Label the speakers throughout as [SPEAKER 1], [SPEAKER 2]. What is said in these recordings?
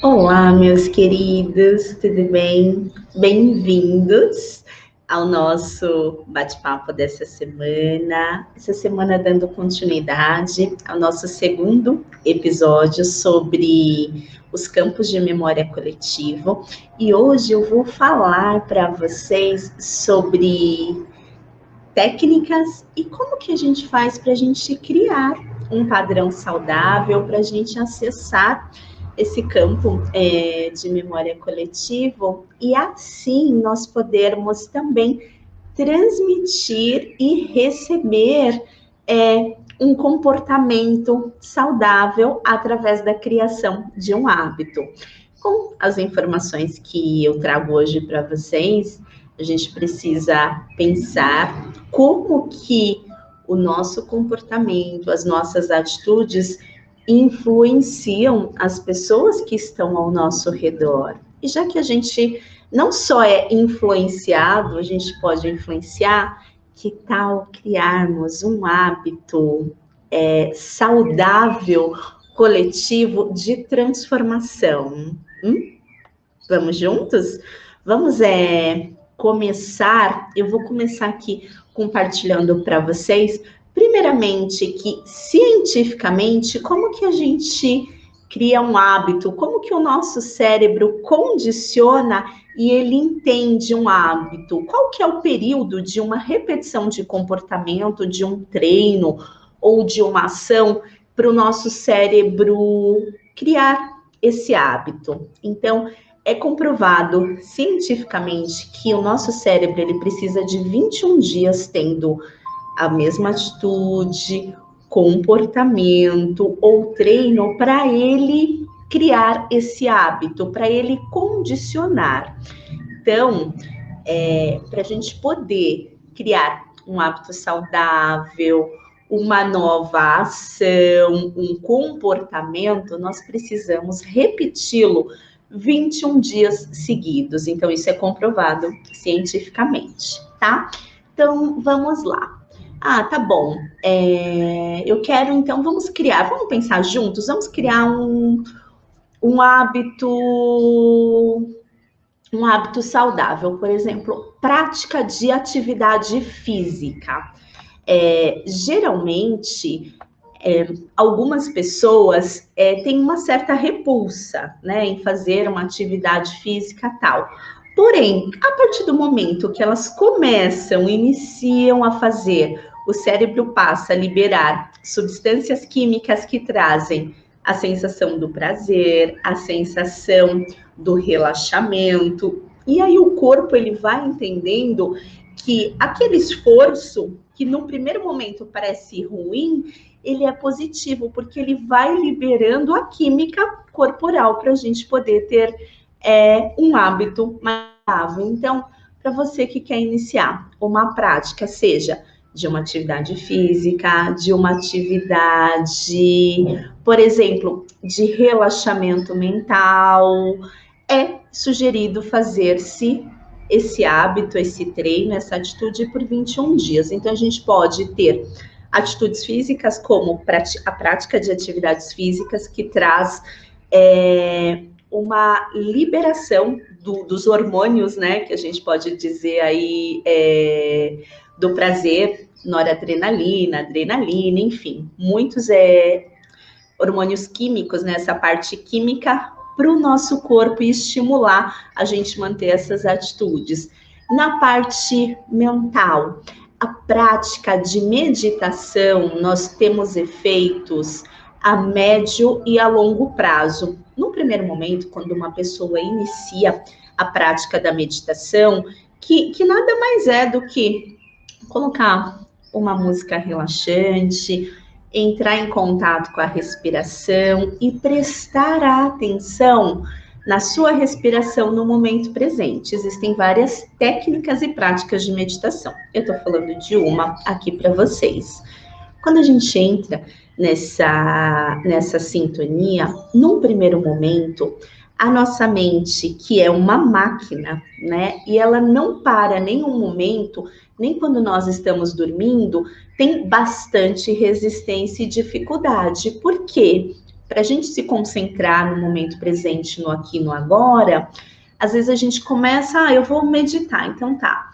[SPEAKER 1] Olá, meus queridos, tudo bem? Bem-vindos ao nosso bate-papo dessa semana. Essa semana dando continuidade ao nosso segundo episódio sobre os campos de memória coletiva. E hoje eu vou falar para vocês sobre técnicas e como que a gente faz para a gente criar um padrão saudável, para a gente acessar esse campo de memória coletiva e assim nós podermos também transmitir e receber um comportamento saudável através da criação de um hábito. Com as informações que eu trago hoje para vocês, a gente precisa pensar como que o nosso comportamento, as nossas atitudes influenciam as pessoas que estão ao nosso redor. E já que a gente não só é influenciado, a gente pode influenciar, que tal criarmos um hábito saudável, coletivo de transformação? Vamos juntos? Vamos começar. Eu vou começar aqui compartilhando para vocês, primeiramente, que cientificamente, como que a gente cria um hábito, como que o nosso cérebro condiciona e ele entende um hábito, qual que é o período de uma repetição de comportamento, de um treino ou de uma ação para o nosso cérebro criar esse hábito. Então, é comprovado cientificamente que o nosso cérebro ele precisa de 21 dias tendo a mesma atitude, comportamento ou treino para ele criar esse hábito, para ele condicionar. Então, para a gente poder criar um hábito saudável, uma nova ação, um comportamento, nós precisamos repeti-lo 21 dias seguidos. Então, isso é comprovado cientificamente, tá? Então, vamos lá. Ah, tá bom. Eu quero, então, vamos pensar juntos, vamos criar um hábito um hábito saudável, por exemplo, prática de atividade física. Geralmente, algumas pessoas têm uma certa repulsa, né, em fazer uma atividade física tal. Porém, a partir do momento que elas iniciam a fazer, o cérebro passa a liberar substâncias químicas que trazem a sensação do prazer, a sensação do relaxamento, e aí o corpo ele vai entendendo que aquele esforço que no primeiro momento parece ruim, ele é positivo, porque ele vai liberando a química corporal para a gente poder ter um hábito mais saudável. Então, para você que quer iniciar uma prática, seja de uma atividade física, de uma atividade, por exemplo, de relaxamento mental, é sugerido fazer-se esse hábito, esse treino, essa atitude por 21 dias. Então, a gente pode ter atitudes físicas, como a prática de atividades físicas, que traz uma liberação dos hormônios, né, que a gente pode dizer aí, do prazer, noradrenalina, adrenalina, enfim, muitos hormônios químicos, né, essa parte química para o nosso corpo e estimular a gente manter essas atitudes. Na parte mental, a prática de meditação, nós temos efeitos a médio e a longo prazo. No primeiro momento, quando uma pessoa inicia a prática da meditação, que nada mais é do que colocar uma música relaxante, entrar em contato com a respiração e prestar atenção na sua respiração no momento presente. Existem várias técnicas e práticas de meditação. Eu estou falando de uma aqui para vocês. Quando a gente entra nessa sintonia, num primeiro momento, a nossa mente, que é uma máquina, né? E ela não para nenhum momento, nem quando nós estamos dormindo, tem bastante resistência e dificuldade. Por quê? para a gente se concentrar no momento presente, no aqui, no agora, às vezes a gente começa, eu vou meditar, então tá.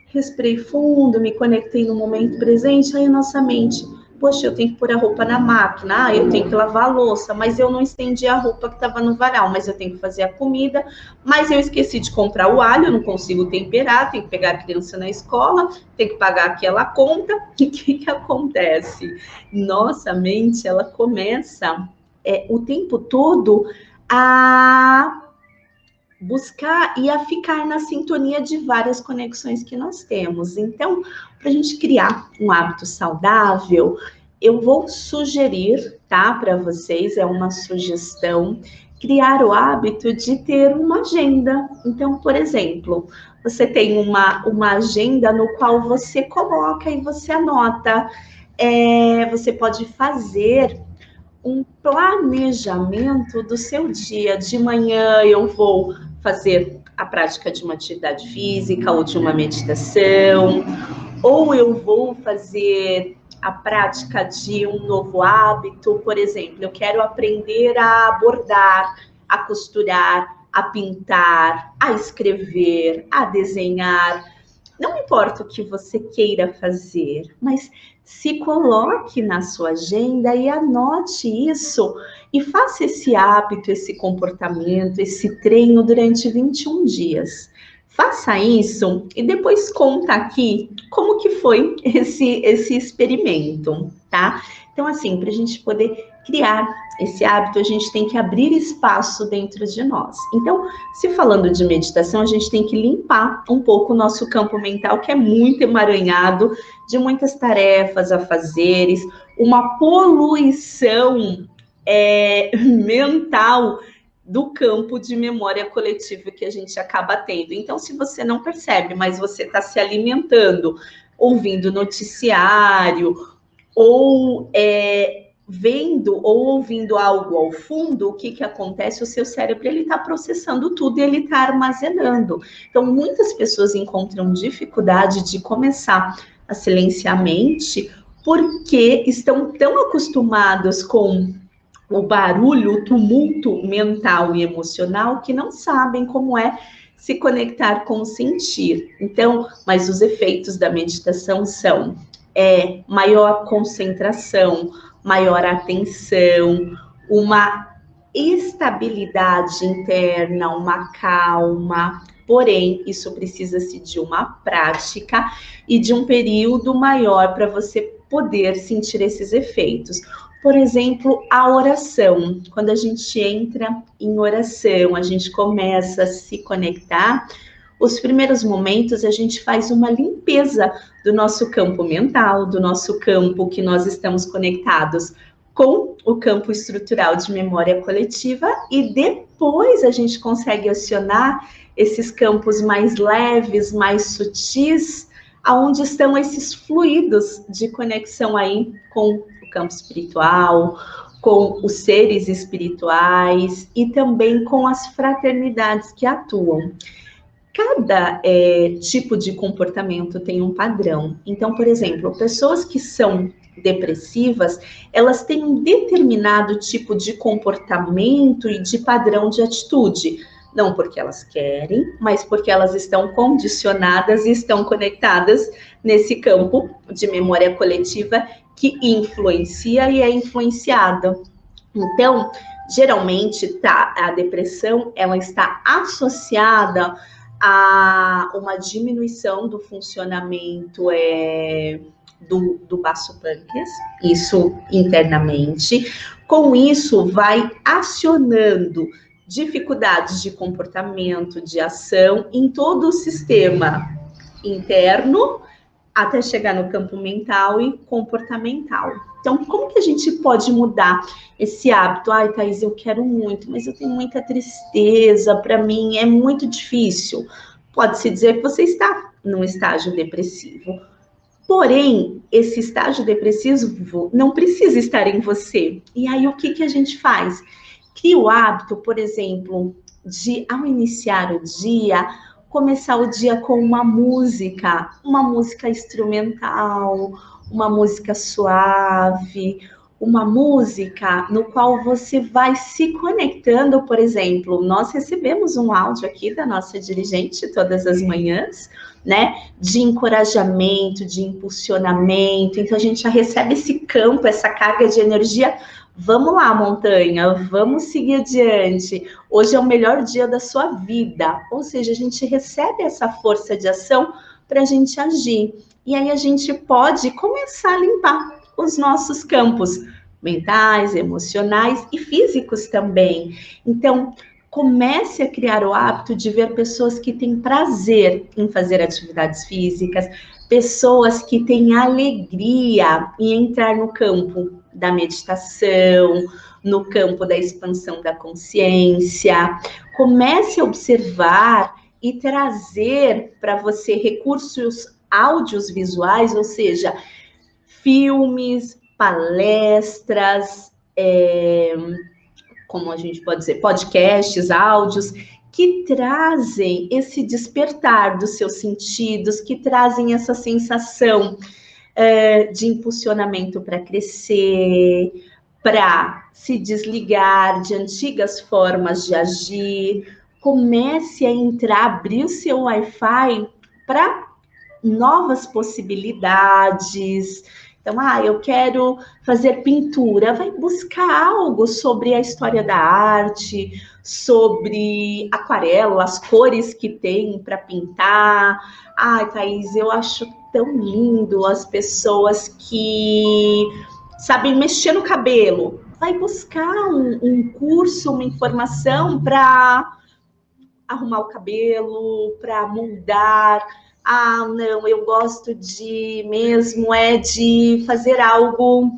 [SPEAKER 1] Respirei fundo, me conectei no momento presente, aí a nossa mente, poxa, eu tenho que pôr a roupa na máquina, eu tenho que lavar a louça, mas eu não estendi a roupa que estava no varal, mas eu tenho que fazer a comida, mas eu esqueci de comprar o alho, eu não consigo temperar, tenho que pegar a criança na escola, tenho que pagar aquela conta, e o que acontece? Nossa mente, ela começa o tempo todo a buscar e a ficar na sintonia de várias conexões que nós temos. Então, para a gente criar um hábito saudável, eu vou sugerir, tá, para vocês, é uma sugestão, criar o hábito de ter uma agenda. Então, por exemplo, você tem uma agenda no qual você coloca e você anota. Você pode fazer um planejamento do seu dia. De manhã eu vou fazer a prática de uma atividade física ou de uma meditação, ou eu vou fazer a prática de um novo hábito, por exemplo, eu quero aprender a bordar, a costurar, a pintar, a escrever, a desenhar. Não importa o que você queira fazer, mas se coloque na sua agenda e anote isso e faça esse hábito, esse comportamento, esse treino durante 21 dias. Faça isso e depois conta aqui como que foi esse experimento, tá? Então, assim, para a gente poder criar esse hábito, a gente tem que abrir espaço dentro de nós. Então, se falando de meditação, a gente tem que limpar um pouco o nosso campo mental, que é muito emaranhado de muitas tarefas a fazeres, uma poluição mental do campo de memória coletiva que a gente acaba tendo. Então, se você não percebe, mas você está se alimentando, ouvindo noticiário, ou vendo ou ouvindo algo ao fundo, o que acontece? O seu cérebro ele está processando tudo e ele está armazenando. Então, muitas pessoas encontram dificuldade de começar a silenciar a mente porque estão tão acostumados com o barulho, o tumulto mental e emocional que não sabem como é se conectar com o sentir. Então, mas os efeitos da meditação são maior concentração, maior atenção, uma estabilidade interna, uma calma. Porém, isso precisa-se de uma prática e de um período maior para você poder sentir esses efeitos. Por exemplo, a oração. Quando a gente entra em oração, a gente começa a se conectar. Os primeiros momentos a gente faz uma limpeza do nosso campo mental, do nosso campo que nós estamos conectados com o campo estrutural de memória coletiva e depois a gente consegue acionar esses campos mais leves, mais sutis, aonde estão esses fluidos de conexão aí com o campo espiritual, com os seres espirituais e também com as fraternidades que atuam. Cada tipo de comportamento tem um padrão. Então, por exemplo, pessoas que são depressivas, elas têm um determinado tipo de comportamento e de padrão de atitude. Não porque elas querem, mas porque elas estão condicionadas e estão conectadas nesse campo de memória coletiva que influencia e é influenciada. Então, geralmente, a depressão, ela está associada a uma diminuição do funcionamento do baço pâncreas, isso internamente. Com isso, vai acionando dificuldades de comportamento, de ação em todo o sistema interno, até chegar no campo mental e comportamental. Então, como que a gente pode mudar esse hábito? Ai, Thaís, eu quero muito, mas eu tenho muita tristeza, para mim é muito difícil. Pode-se dizer que você está num estágio depressivo. Porém, esse estágio depressivo não precisa estar em você. E aí, o que a gente faz? Cria o hábito, por exemplo, de, ao iniciar o dia, começar o dia com uma música instrumental, uma música suave, uma música no qual você vai se conectando, por exemplo, nós recebemos um áudio aqui da nossa dirigente todas as manhãs, né, de encorajamento, de impulsionamento, então a gente já recebe esse campo, essa carga de energia. Vamos lá, montanha, vamos seguir adiante. Hoje é o melhor dia da sua vida. Ou seja, a gente recebe essa força de ação para a gente agir. E aí a gente pode começar a limpar os nossos campos mentais, emocionais e físicos também. Então, comece a criar o hábito de ver pessoas que têm prazer em fazer atividades físicas, pessoas que têm alegria em entrar no campo da meditação, no campo da expansão da consciência. Comece a observar e trazer para você recursos áudios visuais, ou seja, filmes, palestras, como a gente pode dizer, podcasts, áudios, que trazem esse despertar dos seus sentidos, que trazem essa sensação de impulsionamento para crescer, para se desligar de antigas formas de agir. Comece a entrar, abrir o seu Wi-Fi para novas possibilidades. Então, eu quero fazer pintura. Vai buscar algo sobre a história da arte, sobre aquarela, as cores que tem para pintar. Thaís, eu acho tão lindo as pessoas que sabem mexer no cabelo. Vai buscar um curso, uma informação para arrumar o cabelo, para moldar. Não, eu gosto de de fazer algo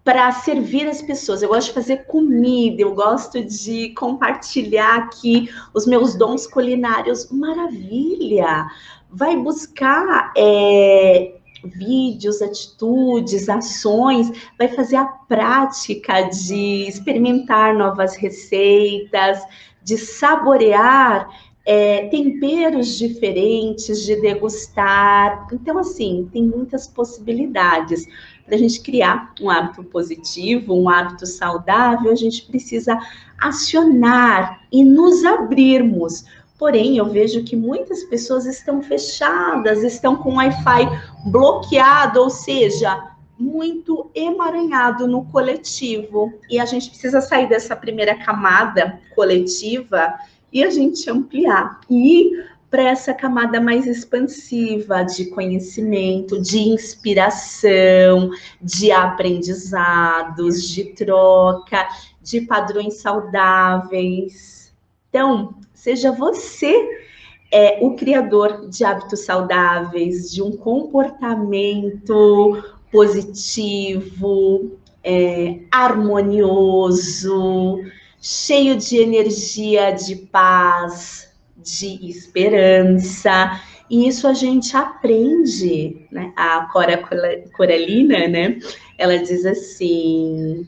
[SPEAKER 1] para servir as pessoas. Eu gosto de fazer comida, eu gosto de compartilhar aqui os meus dons culinários. Maravilha! Vai buscar vídeos, atitudes, ações, vai fazer a prática de experimentar novas receitas, de saborear temperos diferentes, de degustar. Então, assim, tem muitas possibilidades. Para a gente criar um hábito positivo, um hábito saudável, a gente precisa acionar e nos abrirmos. Porém, eu vejo que muitas pessoas estão fechadas, estão com o Wi-Fi bloqueado, ou seja, muito emaranhado no coletivo. E a gente precisa sair dessa primeira camada coletiva e a gente ampliar. E para essa camada mais expansiva de conhecimento, de inspiração, de aprendizados, de troca, de padrões saudáveis. Então, seja você o criador de hábitos saudáveis, de um comportamento positivo, harmonioso, cheio de energia, de paz, de esperança. E isso a gente aprende, né? A Cora Coralina, né? Ela diz assim,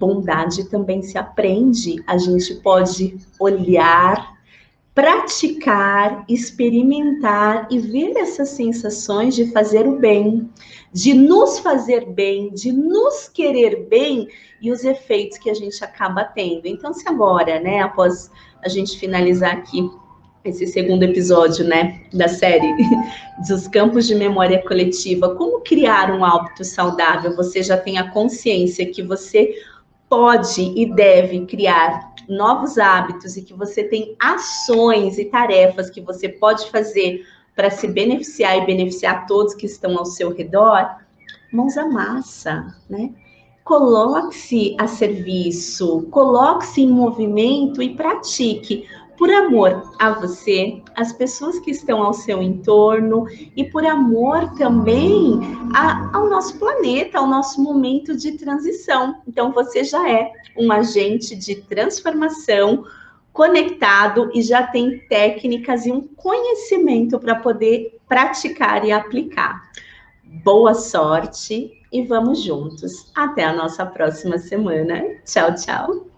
[SPEAKER 1] bondade também se aprende. A gente pode olhar, praticar, experimentar e ver essas sensações de fazer o bem, de nos fazer bem, de nos querer bem e os efeitos que a gente acaba tendo. Então, se agora, né, após a gente finalizar aqui esse segundo episódio, né, da série dos campos de memória coletiva, como criar um hábito saudável, você já tem a consciência que você pode e deve criar novos hábitos e que você tem ações e tarefas que você pode fazer para se beneficiar e beneficiar todos que estão ao seu redor, mãos à massa, né? Coloque-se a serviço, coloque-se em movimento e pratique por amor a você, as pessoas que estão ao seu entorno e por amor também ao nosso planeta, ao nosso momento de transição. Então, você já é um agente de transformação conectado e já tem técnicas e um conhecimento para poder praticar e aplicar. Boa sorte e vamos juntos. Até a nossa próxima semana. Tchau, tchau.